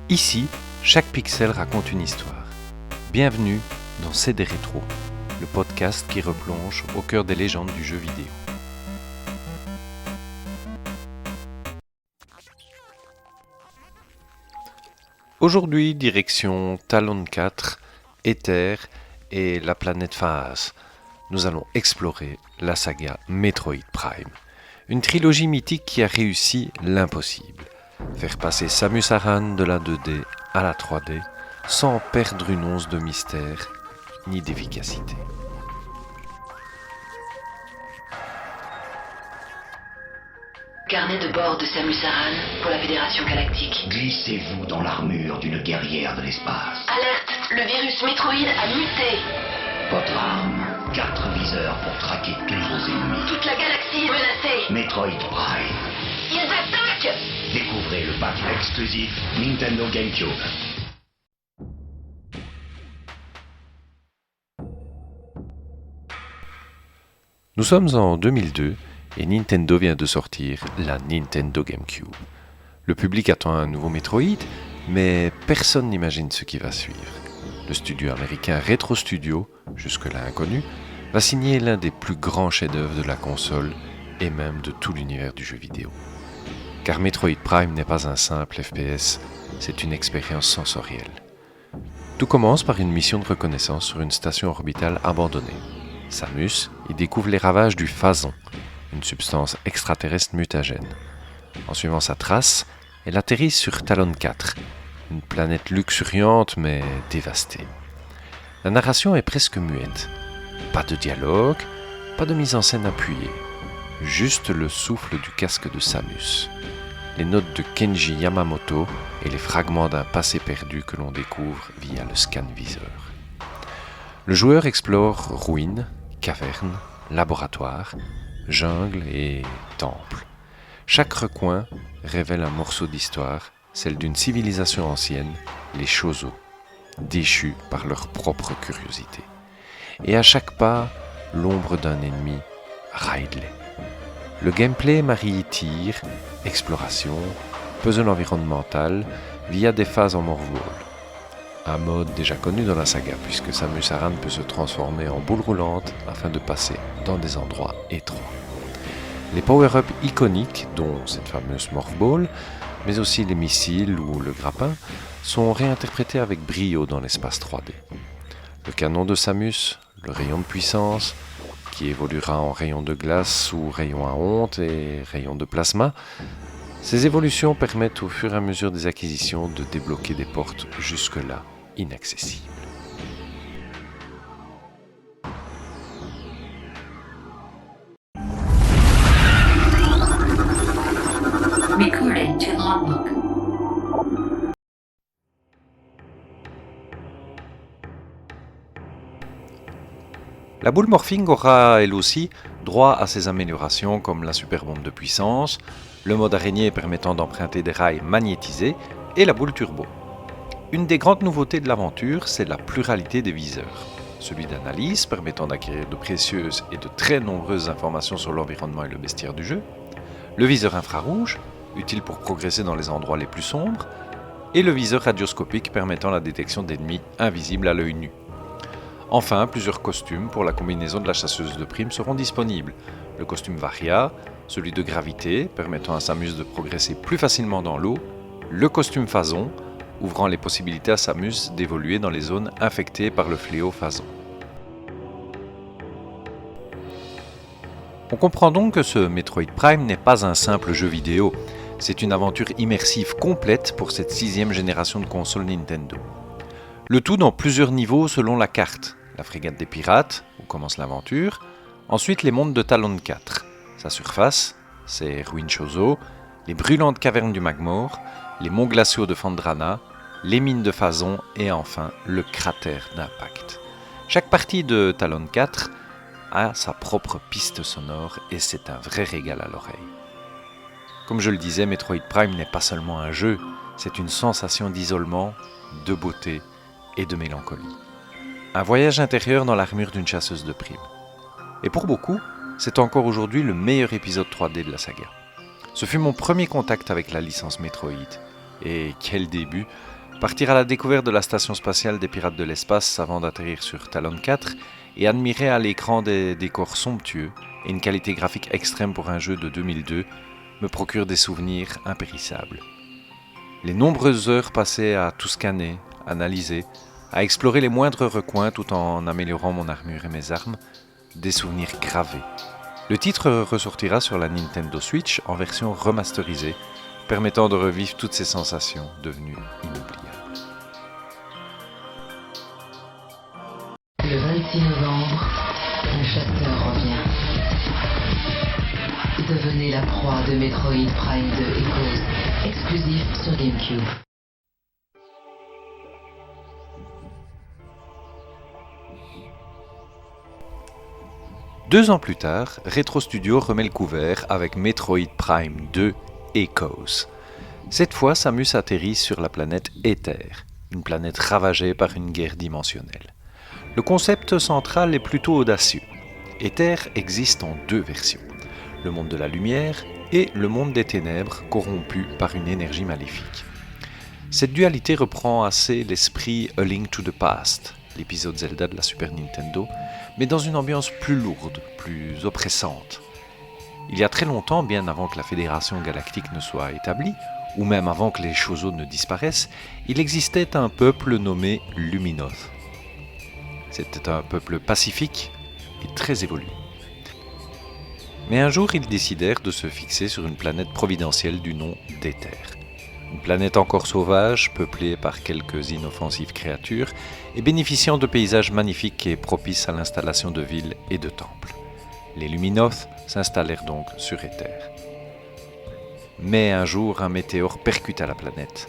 Ici, chaque pixel raconte une histoire. Bienvenue dans C'est des rétros, le podcast qui replonge au cœur des légendes du jeu vidéo. Aujourd'hui, direction Talon 4, Aether et la planète Phasma. Nous allons explorer la saga Metroid Prime. Une trilogie mythique qui a réussi l'impossible. Faire passer Samus Aran de la 2D à la 3D sans perdre une once de mystère ni d'efficacité. Carnet de bord de Samus Aran pour la Fédération Galactique. Glissez-vous dans l'armure d'une guerrière de l'espace. Alerte, le virus Metroid a muté. Votre arme, 4 viseurs pour traquer tous vos ennemis. Toute la galaxie est menacée. Metroid Prime. Ils attaquent. Découvrez le pack exclusif Nintendo GameCube. Nous sommes en 2002 et Nintendo vient de sortir la Nintendo GameCube. Le public attend un nouveau Metroid, mais personne n'imagine ce qui va suivre. Le studio américain Retro Studio, jusque-là inconnu, va signer l'un des plus grands chefs-d'œuvre de la console et même de tout l'univers du jeu vidéo. Car Metroid Prime n'est pas un simple FPS, c'est une expérience sensorielle. Tout commence par une mission de reconnaissance sur une station orbitale abandonnée. Samus y découvre les ravages du Phazon, une substance extraterrestre mutagène. En suivant sa trace, elle atterrit sur Talon 4, une planète luxuriante mais dévastée. La narration est presque muette. Pas de dialogue, pas de mise en scène appuyée. Juste le souffle du casque de Samus. Les notes de Kenji Yamamoto et les fragments d'un passé perdu que l'on découvre via le scan-viseur. Le joueur explore ruines, cavernes, laboratoires, jungle et temples. Chaque recoin révèle un morceau d'histoire, celle d'une civilisation ancienne, les Chozo, déchus par leur propre curiosité. Et à chaque pas, l'ombre d'un ennemi, Ridley. Le gameplay marie tir, exploration, puzzle environnemental via des phases en morphball. Un mode déjà connu dans la saga puisque Samus Aran peut se transformer en boule roulante afin de passer dans des endroits étroits. Les power-ups iconiques, dont cette fameuse morphball, mais aussi les missiles ou le grappin, sont réinterprétés avec brio dans l'espace 3D. Le canon de Samus, le rayon de puissance, qui évoluera en rayon de glace ou rayon à ondes et rayon de plasma. Ces évolutions permettent au fur et à mesure des acquisitions de débloquer des portes jusque-là inaccessibles. Recording to logbook. La boule morphing aura, elle aussi, droit à ses améliorations comme la super bombe de puissance, le mode araignée permettant d'emprunter des rails magnétisés et la boule turbo. Une des grandes nouveautés de l'aventure, c'est la pluralité des viseurs. Celui d'analyse, permettant d'acquérir de précieuses et de très nombreuses informations sur l'environnement et le bestiaire du jeu, le viseur infrarouge, utile pour progresser dans les endroits les plus sombres, et le viseur radioscopique permettant la détection d'ennemis invisibles à l'œil nu. Enfin, plusieurs costumes pour la combinaison de la chasseuse de primes seront disponibles. Le costume Varia, celui de gravité, permettant à Samus de progresser plus facilement dans l'eau, le costume Phazon, ouvrant les possibilités à Samus d'évoluer dans les zones infectées par le fléau Phazon. On comprend donc que ce Metroid Prime n'est pas un simple jeu vidéo, c'est une aventure immersive complète pour cette 6e génération de consoles Nintendo. Le tout dans plusieurs niveaux selon la carte. La frégate des pirates, où commence l'aventure. Ensuite, les mondes de Talon 4. Sa surface, ses ruines Chozo, les brûlantes cavernes du Magmore, les monts glaciaux de Phandrana, les mines de Phazon et enfin le cratère d'Impact. Chaque partie de Talon 4 a sa propre piste sonore et c'est un vrai régal à l'oreille. Comme je le disais, Metroid Prime n'est pas seulement un jeu, c'est une sensation d'isolement, de beauté et de mélancolie. Un voyage intérieur dans l'armure d'une chasseuse de primes. Et pour beaucoup, c'est encore aujourd'hui le meilleur épisode 3D de la saga. Ce fut mon premier contact avec la licence Metroid, Et quel début! Partir à la découverte de la station spatiale des pirates de l'espace avant d'atterrir sur Talon 4 et admirer à l'écran des décors somptueux et une qualité graphique extrême pour un jeu de 2002 me procure des souvenirs impérissables. Les nombreuses heures passées à tout scanner, analyser, à explorer les moindres recoins tout en améliorant mon armure et mes armes, des souvenirs gravés. Le titre ressortira sur la Nintendo Switch en version remasterisée, permettant de revivre toutes ces sensations devenues inoubliables. Le 26 novembre, un chasseur revient. Devenez la proie de Metroid Prime 2 Echoes, exclusif sur GameCube. Deux ans plus tard, Retro Studio remet le couvert avec Metroid Prime 2 Echoes. Cette fois, Samus atterrit sur la planète Aether, une planète ravagée par une guerre dimensionnelle. Le concept central est plutôt audacieux. Aether existe en deux versions, le monde de la lumière et le monde des ténèbres corrompu par une énergie maléfique. Cette dualité reprend assez l'esprit A Link to the Past, l'épisode Zelda de la Super Nintendo, mais dans une ambiance plus lourde, plus oppressante. Il y a très longtemps, bien avant que la Fédération Galactique ne soit établie, ou même avant que les Chozo ne disparaissent, il existait un peuple nommé Luminoth. C'était un peuple pacifique et très évolué. Mais un jour, ils décidèrent de se fixer sur une planète providentielle du nom d'Aether. Une planète encore sauvage, peuplée par quelques inoffensives créatures et bénéficiant de paysages magnifiques et propices à l'installation de villes et de temples. Les Luminoth s'installèrent donc sur Aether. Mais un jour, un météore percuta la planète.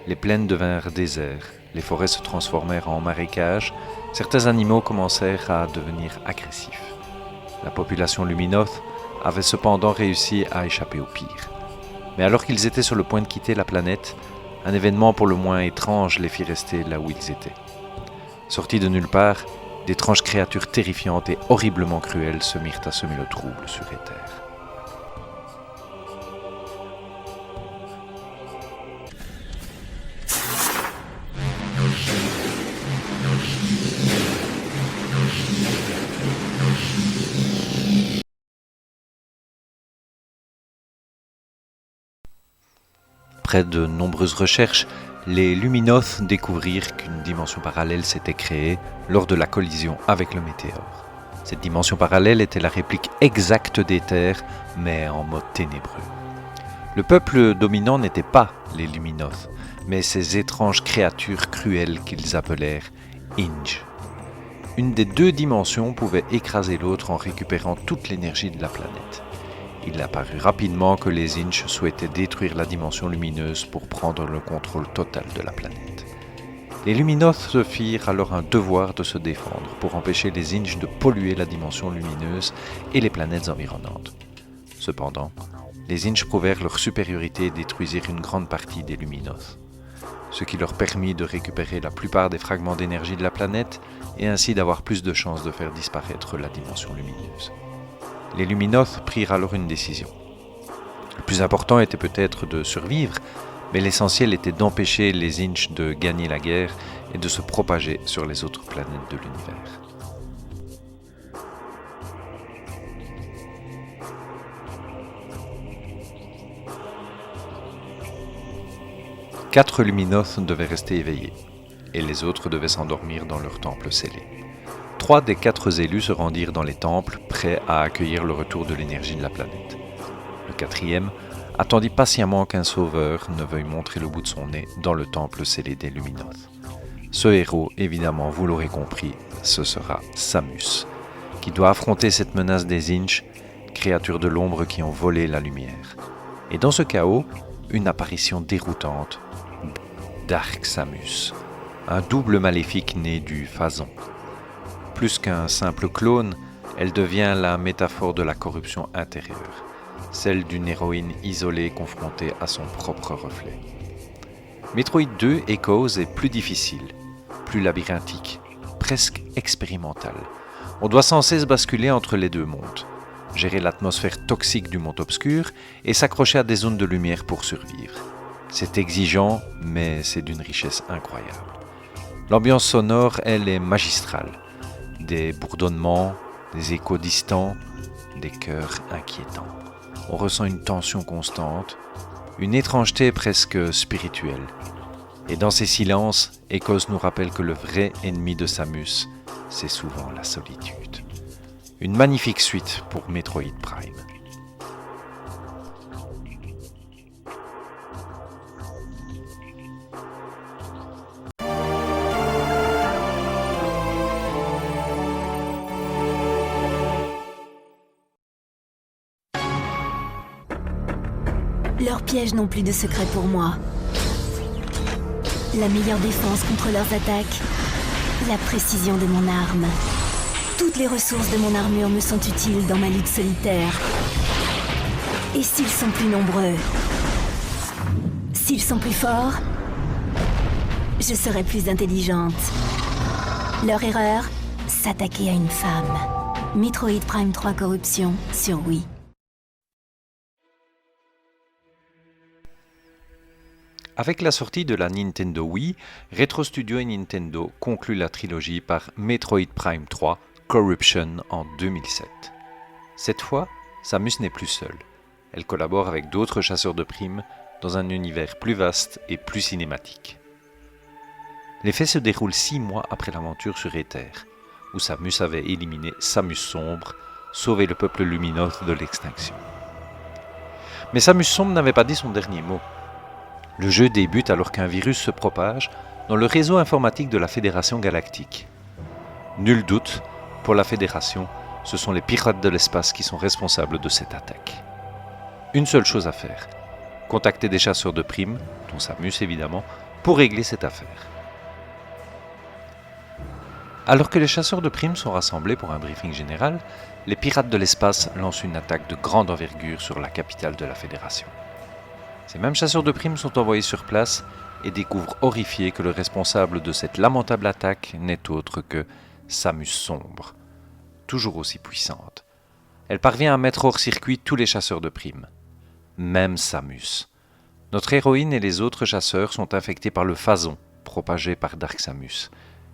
Les plaines devinrent déserts, les forêts se transformèrent en marécages, certains animaux commencèrent à devenir agressifs. La population Luminoth avait cependant réussi à échapper au pire. Mais alors qu'ils étaient sur le point de quitter la planète, un événement pour le moins étrange les fit rester là où ils étaient. Sortis de nulle part, d'étranges créatures terrifiantes et horriblement cruelles se mirent à semer le trouble sur Aether. Après de nombreuses recherches, les Luminoth découvrirent qu'une dimension parallèle s'était créée lors de la collision avec le météore. Cette dimension parallèle était la réplique exacte d'Aether, mais en mode ténébreux. Le peuple dominant n'était pas les Luminoth, mais ces étranges créatures cruelles qu'ils appelèrent Inge. Une des deux dimensions pouvait écraser l'autre en récupérant toute l'énergie de la planète. Il apparut rapidement que les Inch souhaitaient détruire la dimension lumineuse pour prendre le contrôle total de la planète. Les Luminoth se firent alors un devoir de se défendre pour empêcher les Inch de polluer la dimension lumineuse et les planètes environnantes. Cependant, les Inch prouvèrent leur supériorité et détruisirent une grande partie des Luminoth, ce qui leur permit de récupérer la plupart des fragments d'énergie de la planète et ainsi d'avoir plus de chances de faire disparaître la dimension lumineuse. Les Luminoth prirent alors une décision. Le plus important était peut-être de survivre, mais l'essentiel était d'empêcher les Inch de gagner la guerre et de se propager sur les autres planètes de l'univers. Quatre Luminoth devaient rester éveillés, et les autres devaient s'endormir dans leur temple scellé. 3 des 4 élus se rendirent dans les temples, prêts à accueillir le retour de l'énergie de la planète. Le 4e attendit patiemment qu'un sauveur ne veuille montrer le bout de son nez dans le temple scellé des Luminoth. Ce héros, évidemment, vous l'aurez compris, ce sera Samus, qui doit affronter cette menace des Inch, créatures de l'ombre qui ont volé la lumière. Et dans ce chaos, une apparition déroutante, Dark Samus, un double maléfique né du Phazon. Plus qu'un simple clone, elle devient la métaphore de la corruption intérieure, celle d'une héroïne isolée confrontée à son propre reflet. Metroid 2 Echoes est plus difficile, plus labyrinthique, presque expérimental. On doit sans cesse basculer entre les deux mondes, gérer l'atmosphère toxique du monde obscur et s'accrocher à des zones de lumière pour survivre. C'est exigeant, mais c'est d'une richesse incroyable. L'ambiance sonore, elle, est magistrale. Des bourdonnements, des échos distants, des chœurs inquiétants. On ressent une tension constante, une étrangeté presque spirituelle. Et dans ces silences, Echos nous rappelle que le vrai ennemi de Samus, c'est souvent la solitude. Une magnifique suite pour Metroid Prime. Leurs pièges n'ont plus de secret pour moi. La meilleure défense contre leurs attaques, la précision de mon arme. Toutes les ressources de mon armure me sont utiles dans ma lutte solitaire. Et s'ils sont plus nombreux, s'ils sont plus forts, je serai plus intelligente. Leur erreur, s'attaquer à une femme. Metroid Prime 3 Corruption sur Wii. Avec la sortie de la Nintendo Wii, Retro Studio et Nintendo concluent la trilogie par Metroid Prime 3 Corruption en 2007. Cette fois, Samus n'est plus seule. Elle collabore avec d'autres chasseurs de primes dans un univers plus vaste et plus cinématique. Les faits se déroulent 6 mois après l'aventure sur Aether, où Samus avait éliminé Samus Sombre, sauvé le peuple Luminos de l'extinction. Mais Samus Sombre n'avait pas dit son dernier mot. Le jeu débute alors qu'un virus se propage dans le réseau informatique de la Fédération Galactique. Nul doute, pour la Fédération, ce sont les pirates de l'espace qui sont responsables de cette attaque. Une seule chose à faire, contacter des chasseurs de primes, dont Samus évidemment, pour régler cette affaire. Alors que les chasseurs de primes sont rassemblés pour un briefing général, les pirates de l'espace lancent une attaque de grande envergure sur la capitale de la Fédération. Ces mêmes chasseurs de primes sont envoyés sur place et découvrent horrifiés que le responsable de cette lamentable attaque n'est autre que Samus Sombre, toujours aussi puissante. Elle parvient à mettre hors circuit tous les chasseurs de primes, même Samus. Notre héroïne et les autres chasseurs sont infectés par le Phazon, propagé par Dark Samus,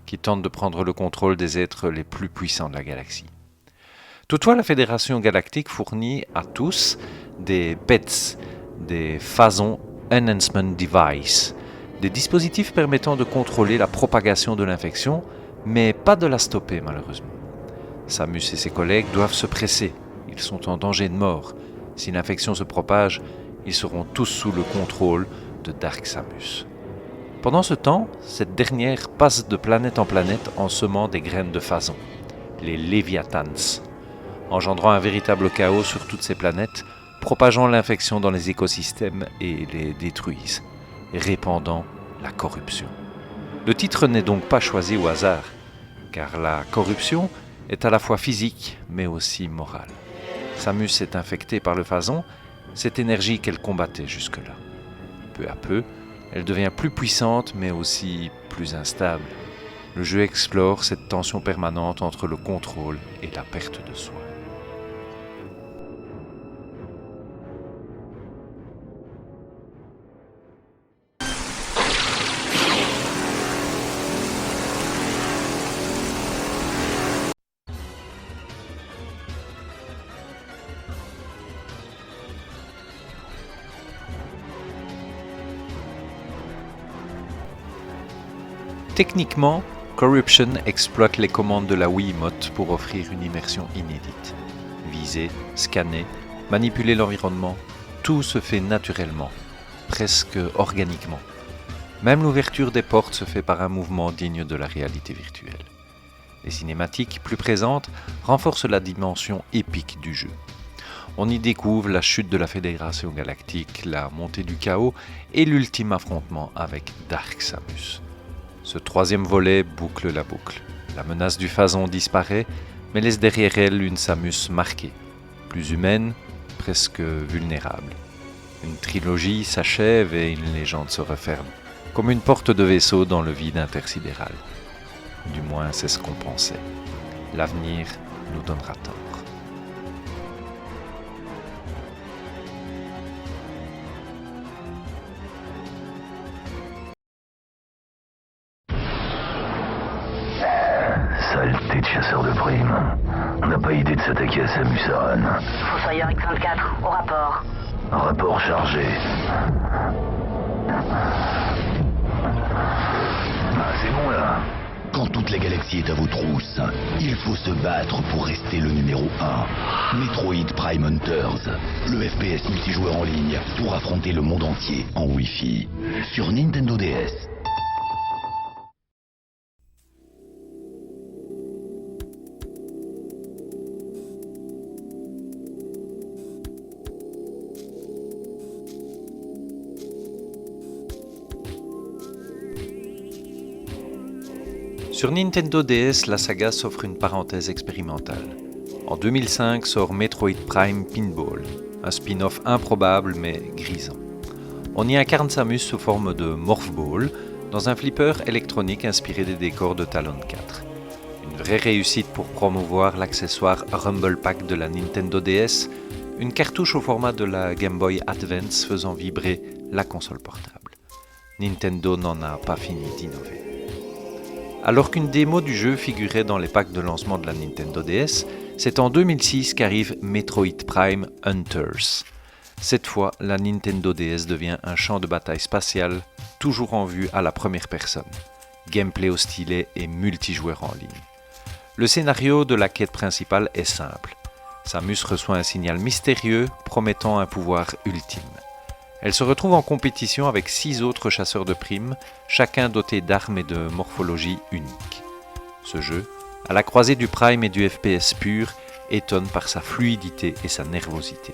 qui tente de prendre le contrôle des êtres les plus puissants de la galaxie. Toutefois, la Fédération Galactique fournit à tous des PETs, des Phazon Enhancement Device, des dispositifs permettant de contrôler la propagation de l'infection, mais pas de la stopper malheureusement. Samus et ses collègues doivent se presser, ils sont en danger de mort. Si l'infection se propage, ils seront tous sous le contrôle de Dark Samus. Pendant ce temps, cette dernière passe de planète en planète en semant des graines de Phazon, les Léviathans, engendrant un véritable chaos sur toutes ces planètes, propageant l'infection dans les écosystèmes et les détruisent, répandant la corruption. Le titre n'est donc pas choisi au hasard, car la corruption est à la fois physique mais aussi morale. Samus est infectée par le Phazon, cette énergie qu'elle combattait jusque-là. Peu à peu, elle devient plus puissante mais aussi plus instable. Le jeu explore cette tension permanente entre le contrôle et la perte de soi. Techniquement, Corruption exploite les commandes de la Wiimote pour offrir une immersion inédite. Viser, scanner, manipuler l'environnement, tout se fait naturellement, presque organiquement. Même l'ouverture des portes se fait par un mouvement digne de la réalité virtuelle. Les cinématiques, plus présentes, renforcent la dimension épique du jeu. On y découvre la chute de la Fédération Galactique, la montée du chaos et l'ultime affrontement avec Dark Samus. Ce troisième volet boucle la boucle. La menace du Phazon disparaît, mais laisse derrière elle une Samus marquée, plus humaine, presque vulnérable. Une trilogie s'achève et une légende se referme, comme une porte de vaisseau dans le vide intersidéral. Du moins, c'est ce qu'on pensait. L'avenir nous donnera tort. Saleté de chasseur de primes. On n'a pas idée de s'attaquer à Samus Aran. Fossoyeur X-24, au rapport. Rapport chargé. Ah, c'est bon là. Quand toute la galaxie est à vos trousses, il faut se battre pour rester le numéro 1. Metroid Prime Hunters, le FPS multijoueur en ligne pour affronter le monde entier en Wi-Fi. Sur Nintendo DS. Sur Nintendo DS, la saga s'offre une parenthèse expérimentale. En 2005 sort Metroid Prime Pinball, un spin-off improbable mais grisant. On y incarne Samus sous forme de Morph Ball, dans un flipper électronique inspiré des décors de Talon 4. Une vraie réussite pour promouvoir l'accessoire Rumble Pack de la Nintendo DS, une cartouche au format de la Game Boy Advance faisant vibrer la console portable. Nintendo n'en a pas fini d'innover. Alors qu'une démo du jeu figurait dans les packs de lancement de la Nintendo DS, c'est en 2006 qu'arrive Metroid Prime Hunters. Cette fois, la Nintendo DS devient un champ de bataille spatial, toujours en vue à la première personne. Gameplay au stylet et multijoueur en ligne. Le scénario de la quête principale est simple. Samus reçoit un signal mystérieux promettant un pouvoir ultime. Elle se retrouve en compétition avec 6 autres chasseurs de primes, chacun doté d'armes et de morphologie unique. Ce jeu, à la croisée du Prime et du FPS pur, étonne par sa fluidité et sa nervosité.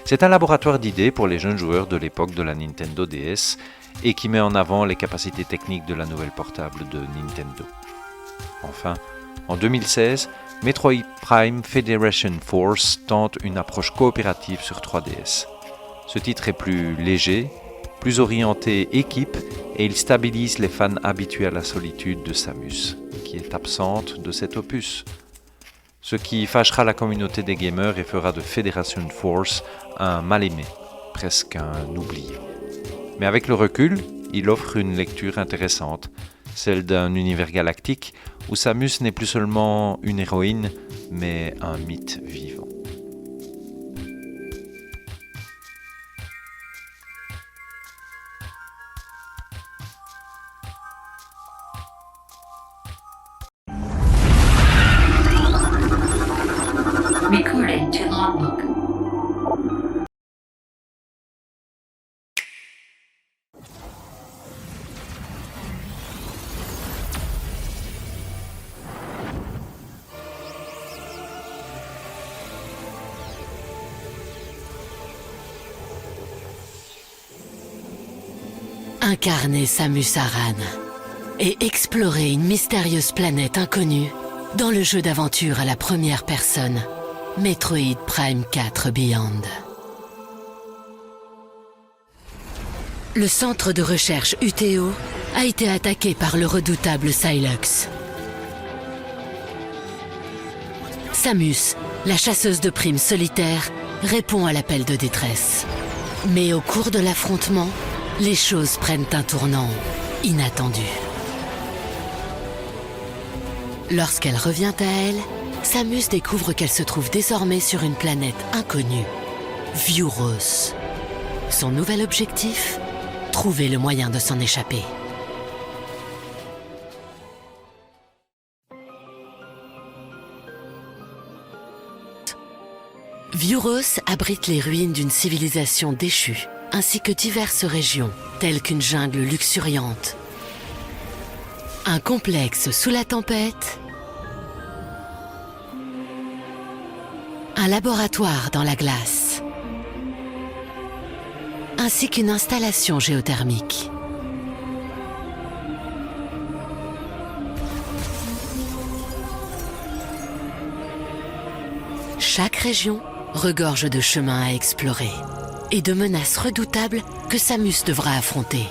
C'est un laboratoire d'idées pour les jeunes joueurs de l'époque de la Nintendo DS et qui met en avant les capacités techniques de la nouvelle portable de Nintendo. Enfin, en 2016, Metroid Prime Federation Force tente une approche coopérative sur 3DS. Ce titre est plus léger, plus orienté équipe et il stabilise les fans habitués à la solitude de Samus, qui est absente de cet opus. Ce qui fâchera la communauté des gamers et fera de Federation Force un mal-aimé, presque un oublié. Mais avec le recul, il offre une lecture intéressante, celle d'un univers galactique où Samus n'est plus seulement une héroïne, mais un mythe vivant. Recording to logbook. Incarner Samus Aran et explorer une mystérieuse planète inconnue dans le jeu d'aventure à la première personne, Metroid Prime 4 Beyond. Le centre de recherche UTO a été attaqué par le redoutable Sylux. Samus, la chasseuse de primes solitaire, répond à l'appel de détresse. Mais au cours de l'affrontement, les choses prennent un tournant inattendu. Lorsqu'elle revient à elle, Samus découvre qu'elle se trouve désormais sur une planète inconnue, Vuros. Son nouvel objectif ? Trouver le moyen de s'en échapper. Vuros abrite les ruines d'une civilisation déchue, ainsi que diverses régions, telles qu'une jungle luxuriante, un complexe sous la tempête, un laboratoire dans la glace, ainsi qu'une installation géothermique. Chaque région regorge de chemins à explorer et de menaces redoutables que Samus devra affronter.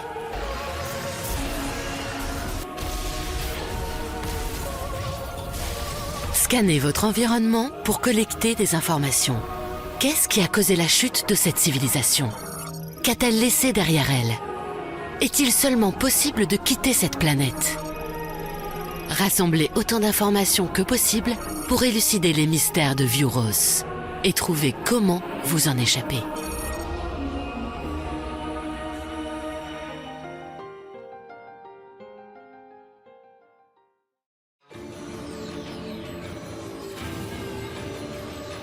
Scannez votre environnement pour collecter des informations. Qu'est-ce qui a causé la chute de cette civilisation ? Qu'a-t-elle laissé derrière elle ? Est-il seulement possible de quitter cette planète ? Rassemblez autant d'informations que possible pour élucider les mystères de Vuros et trouver comment vous en échapper.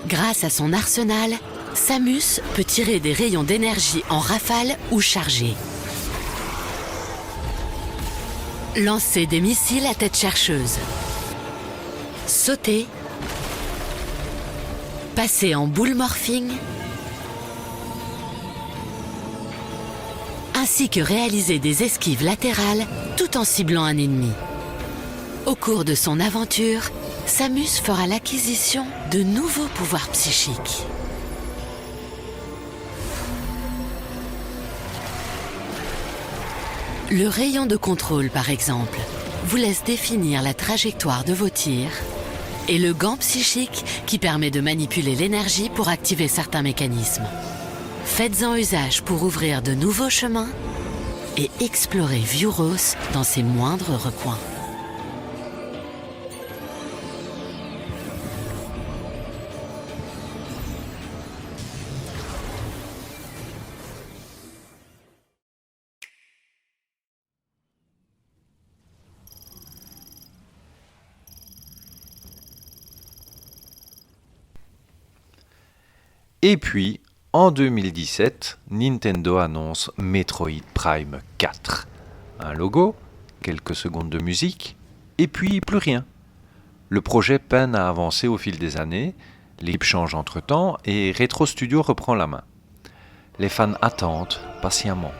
Grâce à son arsenal, Samus peut tirer des rayons d'énergie en rafale ou chargés. Lancer des missiles à tête chercheuse. Sauter. Passer en boule morphing. Ainsi que réaliser des esquives latérales tout en ciblant un ennemi. Au cours de son aventure, Samus fera l'acquisition de nouveaux pouvoirs psychiques. Le rayon de contrôle, par exemple, vous laisse définir la trajectoire de vos tirs, et le gant psychique qui permet de manipuler l'énergie pour activer certains mécanismes. Faites-en usage pour ouvrir de nouveaux chemins et explorer Vuros dans ses moindres recoins. Et puis, en 2017, Nintendo annonce Metroid Prime 4. Un logo, quelques secondes de musique, et puis plus rien. Le projet peine à avancer au fil des années, l'équipe change entre-temps et Retro Studio reprend la main. Les fans attendent patiemment.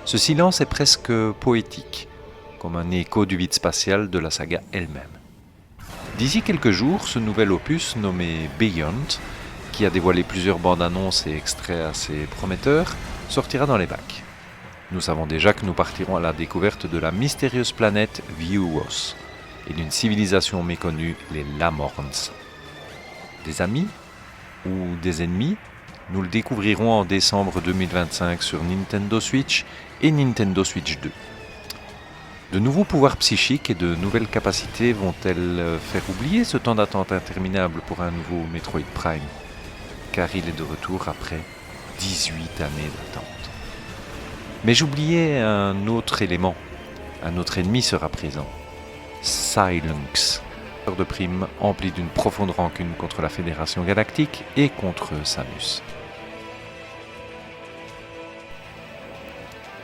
Ce silence est presque poétique, comme un écho du vide spatial de la saga elle-même. D'ici quelques jours, ce nouvel opus nommé Beyond, qui a dévoilé plusieurs bandes annonces et extraits assez prometteurs, sortira dans les bacs. Nous savons déjà que nous partirons à la découverte de la mystérieuse planète Vuros et d'une civilisation méconnue, les Lamorns. Des amis ou des ennemis? Nous le découvrirons en décembre 2025 sur Nintendo Switch et Nintendo Switch 2. De nouveaux pouvoirs psychiques et de nouvelles capacités vont-elles faire oublier ce temps d'attente interminable pour un nouveau Metroid Prime? Car il est de retour après 18 années d'attente. Mais j'oubliais un autre élément. Un autre ennemi sera présent. Silunx, de prime empli d'une profonde rancune contre la Fédération Galactique et contre Samus.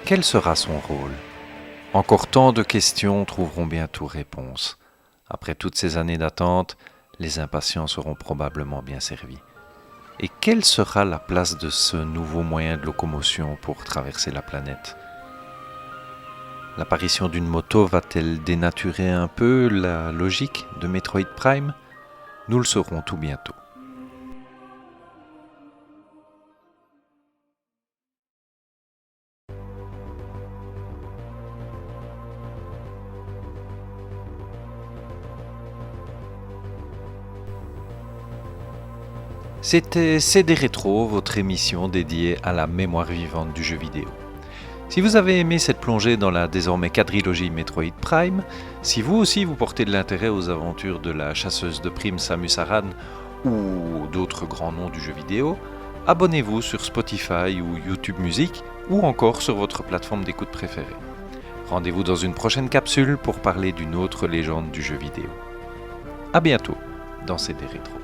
Quel sera son rôle? Encore tant de questions trouveront bientôt réponse. Après toutes ces années d'attente, les impatients seront probablement bien servis. Et quelle sera la place de ce nouveau moyen de locomotion pour traverser la planète? L'apparition d'une moto va-t-elle dénaturer un peu la logique de Metroid Prime? Nous le saurons tout bientôt. C'était CD Rétro, votre émission dédiée à la mémoire vivante du jeu vidéo. Si vous avez aimé cette plongée dans la désormais quadrilogie Metroid Prime, si vous aussi vous portez de l'intérêt aux aventures de la chasseuse de primes Samus Aran ou d'autres grands noms du jeu vidéo, abonnez-vous sur Spotify ou YouTube Music ou encore sur votre plateforme d'écoute préférée. Rendez-vous dans une prochaine capsule pour parler d'une autre légende du jeu vidéo. À bientôt dans CD Rétro.